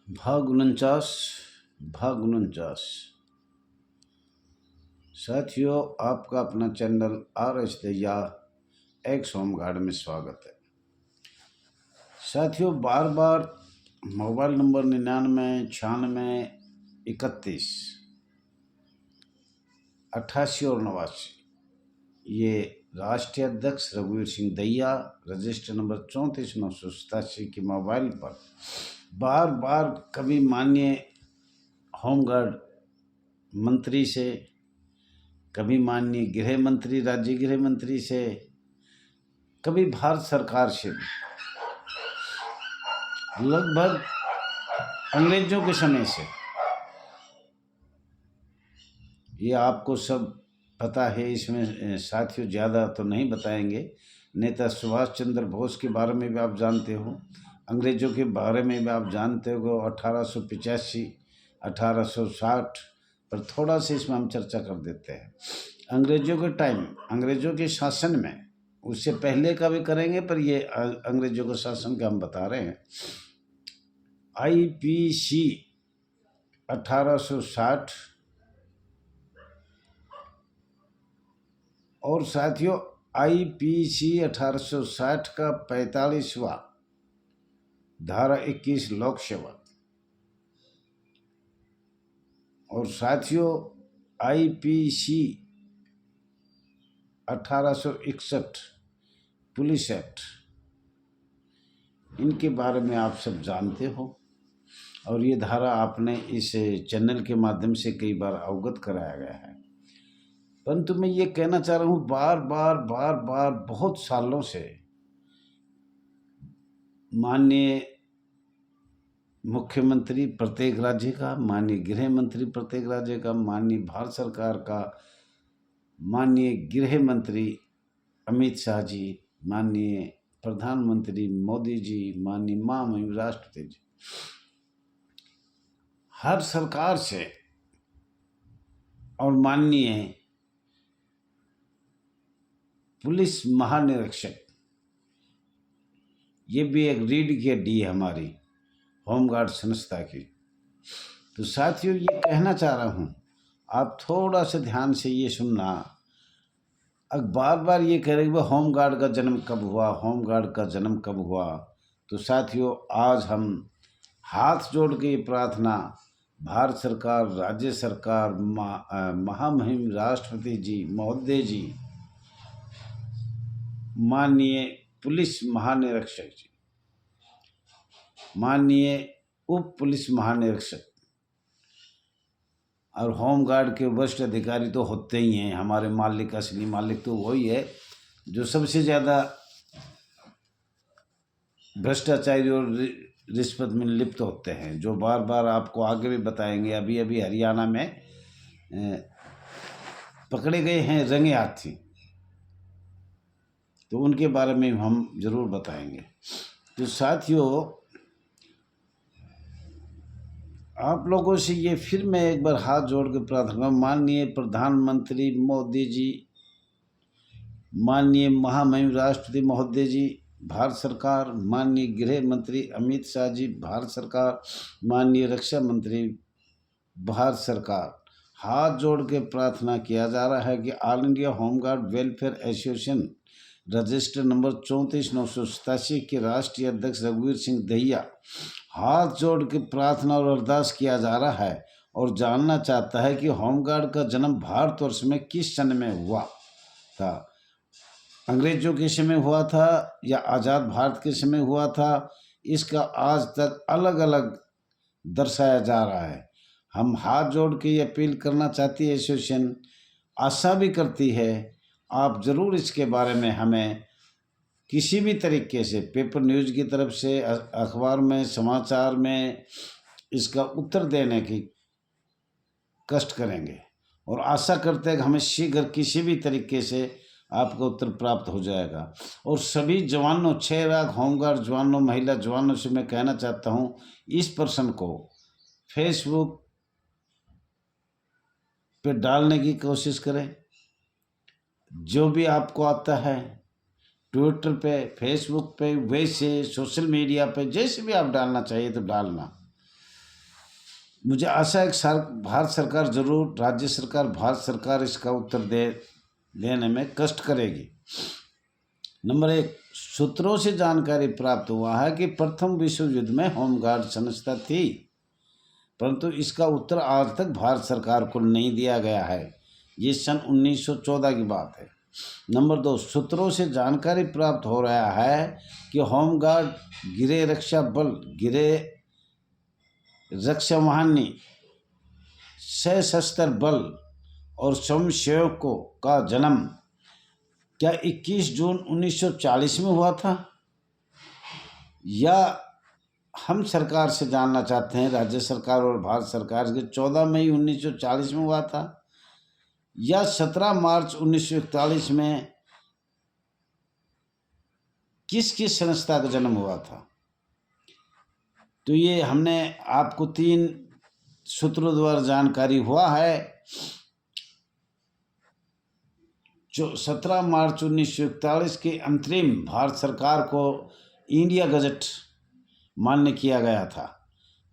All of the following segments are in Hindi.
भाग 49 साथियों, आपका अपना चैनल RS दैया एक्स होमगार्ड में स्वागत है। साथियों, बार बार मोबाइल नंबर 99 96 31 88 और 89 ये राष्ट्रीय अध्यक्ष रघुवीर सिंह दैया रजिस्टर नंबर 34,987 के मोबाइल पर बार बार कभी माननीय होमगार्ड मंत्री से, कभी माननीय गृह मंत्री, राज्य गृह मंत्री से, कभी भारत सरकार से भी, लगभग अंग्रेजों के समय से, ये आपको सब पता है। इसमें साथियों ज़्यादा तो नहीं बताएंगे। नेता सुभाष चंद्र बोस के बारे में भी आप जानते हो, अंग्रेजों के बारे में भी आप जानते हो। 1885 1860 पर थोड़ा सा इसमें हम चर्चा कर देते हैं। अंग्रेजों के टाइम, अंग्रेजों के शासन में, उससे पहले का भी करेंगे, पर ये अंग्रेजों के शासन का हम बता रहे हैं। IPC 1860 और साथियों IPC 1860 का 45वां धारा 21 लोकसेवा, और साथियों IPC 1861 पुलिस एक्ट, इनके बारे में आप सब जानते हो और ये धारा आपने इस चैनल के माध्यम से कई बार अवगत कराया गया है। परंतु मैं ये कहना चाह रहा हूँ, बार बार बहुत सालों से माननीय मुख्यमंत्री प्रत्येक राज्य का, माननीय गृह मंत्री प्रत्येक राज्य का, माननीय भारत सरकार का, माननीय गृह मंत्री अमित शाह जी, माननीय प्रधानमंत्री मोदी जी, माननीय महामहिम राष्ट्रपति जी, हर सरकार से, और माननीय पुलिस महानिरीक्षक, ये भी एक रीढ़ की हड्डी है हमारी होमगार्ड संस्था की। तो साथियों, ये कहना चाह रहा हूँ, आप थोड़ा सा ध्यान से ये सुनना। अब बार बार ये कह रहे कि होमगार्ड का जन्म कब हुआ, होमगार्ड का जन्म कब हुआ। तो साथियों, आज हम हाथ जोड़ के ये प्रार्थना भारत सरकार, राज्य सरकार, महामहिम राष्ट्रपति जी महोदय जी, माननीय पुलिस महानिरीक्षक जी, माननीय उप पुलिस महानिरीक्षक और होमगार्ड के वरिष्ठ अधिकारी तो होते ही हैं। हमारे मालिक, असली मालिक तो वही है जो सबसे ज़्यादा भ्रष्टाचारी और रिश्वत में लिप्त होते हैं, जो बार बार आपको आगे भी बताएंगे। अभी अभी हरियाणा में पकड़े गए हैं रंगे हाथी, तो उनके बारे में हम जरूर बताएंगे। तो साथियों, आप लोगों से ये फिर मैं एक बार हाथ जोड़ के प्रार्थना, माननीय प्रधानमंत्री मोदी जी, माननीय महामहिम राष्ट्रपति महोदय जी भारत सरकार, माननीय गृह मंत्री अमित शाह जी भारत सरकार, माननीय रक्षा मंत्री भारत सरकार, हाथ जोड़ के प्रार्थना किया जा रहा है कि all India home guard welfare association register number 34,987 के राष्ट्रीय अध्यक्ष रघुवीर सिंह दैया हाथ जोड़ के प्रार्थना और अरदास किया जा रहा है और जानना चाहता है कि होमगार्ड का जन्म भारतवर्ष में किस सन में हुआ था। अंग्रेजों के समय हुआ था या आज़ाद भारत के समय हुआ था, इसका आज तक अलग अलग दर्शाया जा रहा है। हम हाथ जोड़ के ये अपील करना चाहती है, एसोसिएशन आशा भी करती है, आप ज़रूर इसके बारे में हमें किसी भी तरीके से, पेपर न्यूज़ की तरफ से, अखबार में, समाचार में इसका उत्तर देने की कष्ट करेंगे और आशा करते हैं कि हमें शीघ्र किसी भी तरीके से आपका उत्तर प्राप्त हो जाएगा। और सभी जवानों, 6 लाख होमगार्ड जवानों, महिला जवानों से मैं कहना चाहता हूँ, इस प्रश्न को फेसबुक पे डालने की कोशिश करें। जो भी आपको आता है, ट्विटर पे, फेसबुक पे, वैसे सोशल मीडिया पे, जैसे भी आप डालना चाहिए तो डालना। मुझे आशा है कि भारत सरकार जरूर, राज्य सरकार, भारत सरकार इसका उत्तर देने में कष्ट करेगी। नंबर 1, सूत्रों से जानकारी प्राप्त हुआ है कि प्रथम विश्व युद्ध में होमगार्ड संस्था थी, परंतु इसका उत्तर आज तक भारत सरकार को नहीं दिया गया है। ये सन 1914 की बात है। नंबर 2, सूत्रों से जानकारी प्राप्त हो रहा है कि होमगार्ड गृह रक्षा बल, गृह रक्षा वाहिनी, सशस्त्र बल और स्वयंसेवकों का जन्म क्या 21 जून 1940 में हुआ था, या हम सरकार से जानना चाहते हैं, राज्य सरकार और भारत सरकार के 14 मई 1940 में हुआ था, या 17 मार्च 1941 में किस किस संस्था का जन्म हुआ था। तो ये हमने आपको 3 सूत्रों द्वारा जानकारी हुआ है। जो 17 मार्च 1941 के अंतरिम भारत सरकार को इंडिया गजट मान्य किया गया था,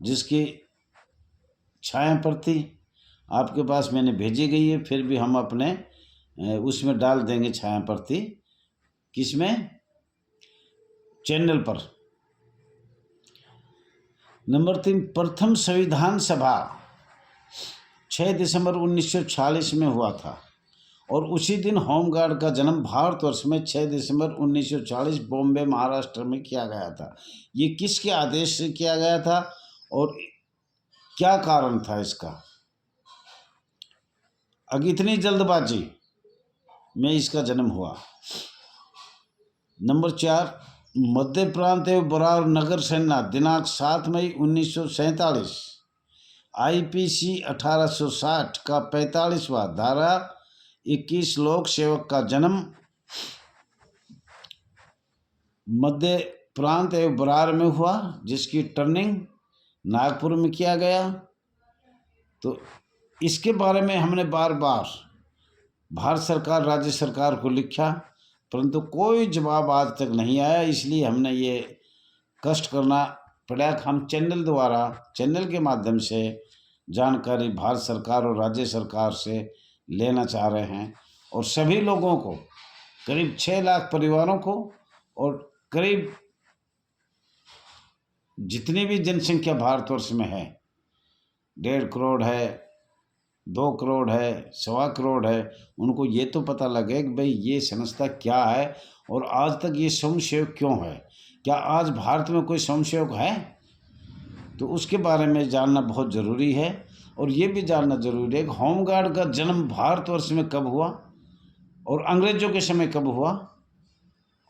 जिसकी छाया प्रति आपके पास मैंने भेजी गई है, फिर भी हम अपने उसमें डाल देंगे छाया प्रति। किसमें? चैनल पर। नंबर 3, प्रथम संविधान सभा 6 दिसंबर 1946 में हुआ था और उसी दिन होमगार्ड का जन्म भारतवर्ष में 6 दिसंबर 1940 बॉम्बे महाराष्ट्र में किया गया था। ये किसके आदेश से किया गया था और क्या कारण था इसका? अगर इतनी जल्दबाजी में इसका जन्म हुआ। नंबर 4, मध्य प्रांत एवं बरार नगर सेना दिनांक 7 मई 1947 IPC 1860 का 45वां धारा 21 लोक सेवक का जन्म मध्य प्रांत एवं बरार में हुआ, जिसकी टर्निंग नागपुर में किया गया। तो इसके बारे में हमने बार बार भारत सरकार, राज्य सरकार को लिखा, परंतु कोई जवाब आज तक नहीं आया। इसलिए हमने ये कष्ट करना पड़ा कि हम चैनल के माध्यम से जानकारी भारत सरकार और राज्य सरकार से लेना चाह रहे हैं, और सभी लोगों को, करीब 6 लाख परिवारों को और करीब जितनी भी जनसंख्या भारतवर्ष में है, 1.5 करोड़ है, 2 करोड़ है, 1.25 करोड़ है, उनको ये तो पता लगे कि भाई ये संस्था क्या है और आज तक ये स्वयंसेवक क्यों है। क्या आज भारत में कोई स्वयंसेवक है? तो उसके बारे में जानना बहुत ज़रूरी है। और ये भी जानना ज़रूरी है कि होमगार्ड का जन्म भारतवर्ष में कब हुआ और अंग्रेजों के समय कब हुआ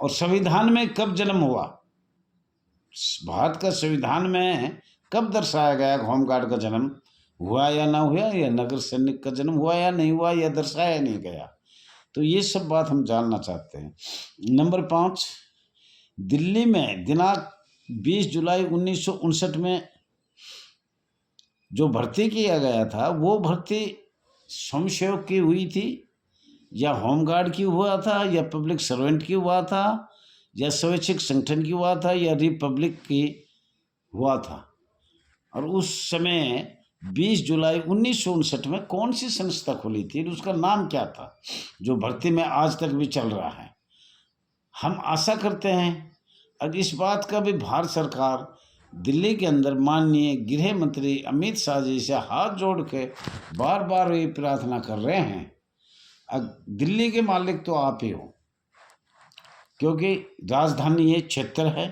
और संविधान में कब जन्म हुआ। भारत का संविधान में कब दर्शाया गया कि होमगार्ड का जन्म हुआ या ना हुआ, या नगर सैनिक का जन्म हुआ या नहीं हुआ, या दर्शाया नहीं गया। तो ये सब बात हम जानना चाहते हैं। नंबर 5, दिल्ली में दिनांक 20 जुलाई 1959 में जो भर्ती किया गया था, वो भर्ती स्वयंसेवक की हुई थी या होमगार्ड की हुआ था या पब्लिक सर्वेंट की हुआ था या स्वैच्छिक संगठन की हुआ था या रिपब्लिक की हुआ था। और उस समय 20 जुलाई 1959 में कौन सी संस्था खुली थी, उसका नाम क्या था, जो भर्ती में आज तक भी चल रहा है। हम आशा करते हैं अब इस बात का भी भारत सरकार दिल्ली के अंदर माननीय गृह मंत्री अमित शाह जी से हाथ जोड़ के बार बार ये प्रार्थना कर रहे हैं, अब दिल्ली के मालिक तो आप ही हो, क्योंकि राजधानी ये क्षेत्र है।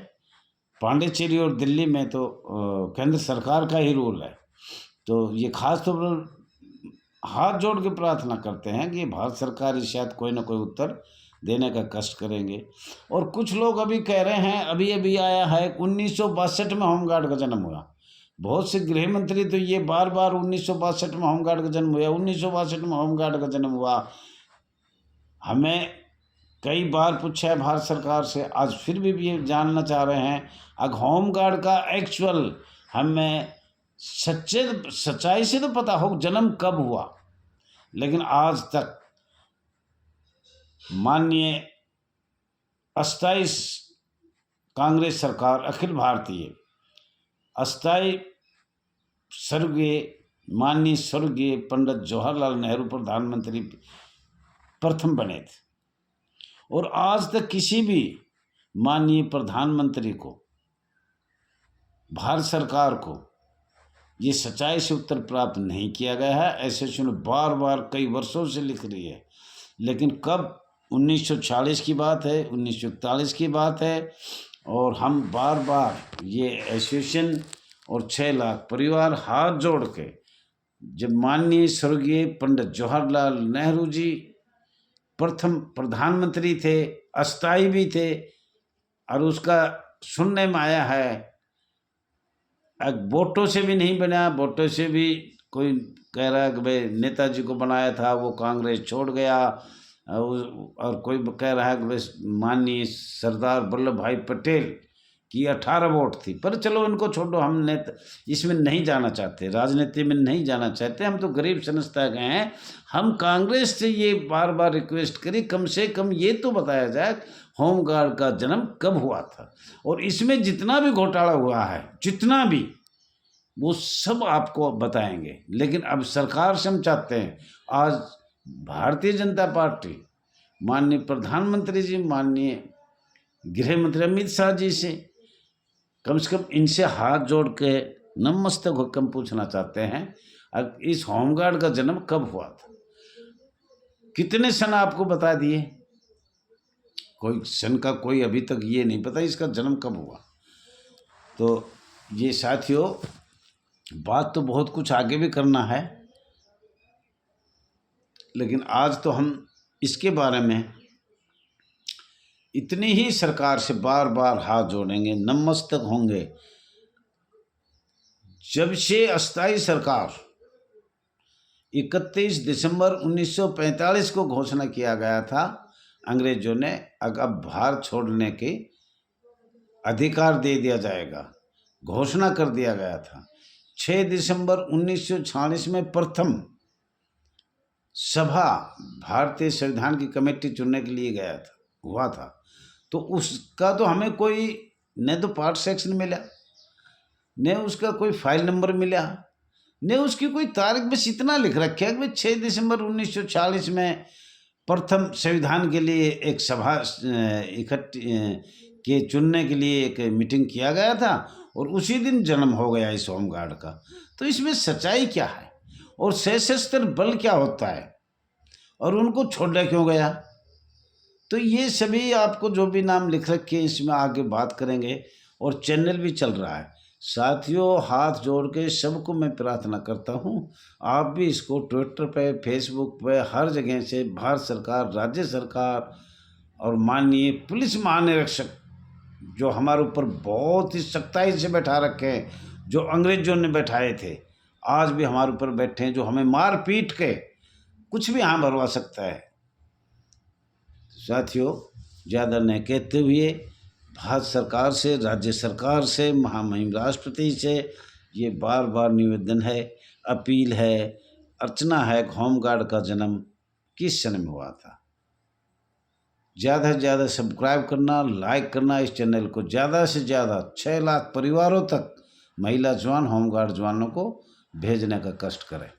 पांडिचेरी और दिल्ली में तो केंद्र सरकार का ही रूल है। तो ये खास तौर पर हाथ जोड़ के प्रार्थना करते हैं कि भारत सरकार शायद कोई ना कोई उत्तर देने का कष्ट करेंगे। और कुछ लोग अभी कह रहे हैं, अभी अभी आया है 1962 में होमगार्ड का जन्म हुआ। बहुत से गृह मंत्री तो ये बार बार 1962 में होमगार्ड का जन्म हुआ, 1962 में होमगार्ड का जन्म हुआ। हमें कई बार पूछा है भारत सरकार से, आज फिर भी ये जानना चाह रहे हैं अगर होमगार्ड का एक्चुअल हमें सच्चाई से तो पता हो जन्म कब हुआ, लेकिन आज तक माननीय अस्थाई कांग्रेस सरकार, अखिल भारतीय अस्थाई माननीय स्वर्गीय पंडित जवाहरलाल नेहरू प्रधानमंत्री प्रथम बने थे। और आज तक किसी भी माननीय प्रधानमंत्री को, भारत सरकार को ये सच्चाई से उत्तर प्राप्त नहीं किया गया है। एसोसिएशन बार बार कई वर्षों से लिख रही है, लेकिन कब 1940 की बात है, 1941 की बात है, और हम बार बार ये एसोसिएशन और 6 लाख परिवार हाथ जोड़ के, जब माननीय स्वर्गीय पंडित जवाहरलाल नेहरू जी प्रथम प्रधानमंत्री थे, अस्थायी भी थे, और उसका सुनने में आया है वोटों से भी नहीं बना, वोटों से भी कोई कह रहा है कि भाई नेताजी को बनाया था, वो कांग्रेस छोड़ गया, और कोई कह रहा है कि भाई माननीय सरदार वल्लभ भाई पटेल की 18 वोट थी। पर चलो इनको छोड़ो, हम इसमें नहीं जाना चाहते, राजनीति में नहीं जाना चाहते, हम तो गरीब संस्था गए हैं। हम कांग्रेस से ये बार बार रिक्वेस्ट करी, कम से कम ये तो बताया जाए होमगार्ड का जन्म कब हुआ था, और इसमें जितना भी घोटाला हुआ है, जितना भी, वो सब आपको बताएंगे। लेकिन अब सरकार से हम चाहते हैं, आज भारतीय जनता पार्टी माननीय प्रधानमंत्री जी, माननीय गृह मंत्री अमित शाह जी से कम इनसे हाथ जोड़ के नतमस्तक होकर हम पूछना चाहते हैं, अब इस होमगार्ड का जन्म कब हुआ था? कितने सन आपको बता दिए, कोई सन का कोई अभी तक ये नहीं पता इसका जन्म कब हुआ। तो ये साथियों, बात तो बहुत कुछ आगे भी करना है, लेकिन आज तो हम इसके बारे में इतनी ही सरकार से बार बार हाथ जोड़ेंगे, नतमस्तक होंगे। जब से अस्थायी सरकार 31 दिसंबर 1945 को घोषणा किया गया था, अंग्रेजों ने अब भारत छोड़ने के अधिकार दे दिया जाएगा, घोषणा कर दिया गया था। 6 दिसंबर 1946 में प्रथम सभा भारतीय संविधान की कमेटी चुनने के लिए हुआ था। तो उसका तो हमें कोई न तो पार्ट सेक्शन मिला, न उसका कोई फाइल नंबर मिला, न उसकी कोई तारीख। बस इतना लिख रखा है कि 6 दिसंबर 1946 में प्रथम संविधान के लिए एक सभा इकट्ठी के चुनने के लिए एक मीटिंग किया गया था, और उसी दिन जन्म हो गया इस होमगार्ड का। तो इसमें सच्चाई क्या है, और सशस्त्र बल क्या होता है, और उनको छोड़ा क्यों गया? तो ये सभी आपको जो भी नाम लिख रखे हैं, इसमें आगे बात करेंगे, और चैनल भी चल रहा है। साथियों, हाथ जोड़ के सबको मैं प्रार्थना करता हूँ, आप भी इसको ट्विटर पे, फेसबुक पे, हर जगह से भारत सरकार, राज्य सरकार और माननीय पुलिस महानिरीक्षक जो हमारे ऊपर बहुत ही सख्ताई से बैठा रखे हैं, जो अंग्रेजों ने बैठाए थे, आज भी हमारे ऊपर बैठे हैं, जो हमें मार पीट के कुछ भी यहाँ भरवा सकता है। साथियों, ज़्यादा न कहते हुए भारत सरकार से, राज्य सरकार से, महामहिम राष्ट्रपति से ये बार बार निवेदन है, अपील है, अर्चना है, होमगार्ड का जन्म किस सन में हुआ था। ज़्यादा से ज़्यादा सब्सक्राइब करना, लाइक करना, इस चैनल को ज़्यादा से ज़्यादा 6 लाख परिवारों तक महिला जवान, होमगार्ड जवानों को भेजने का कष्ट करें।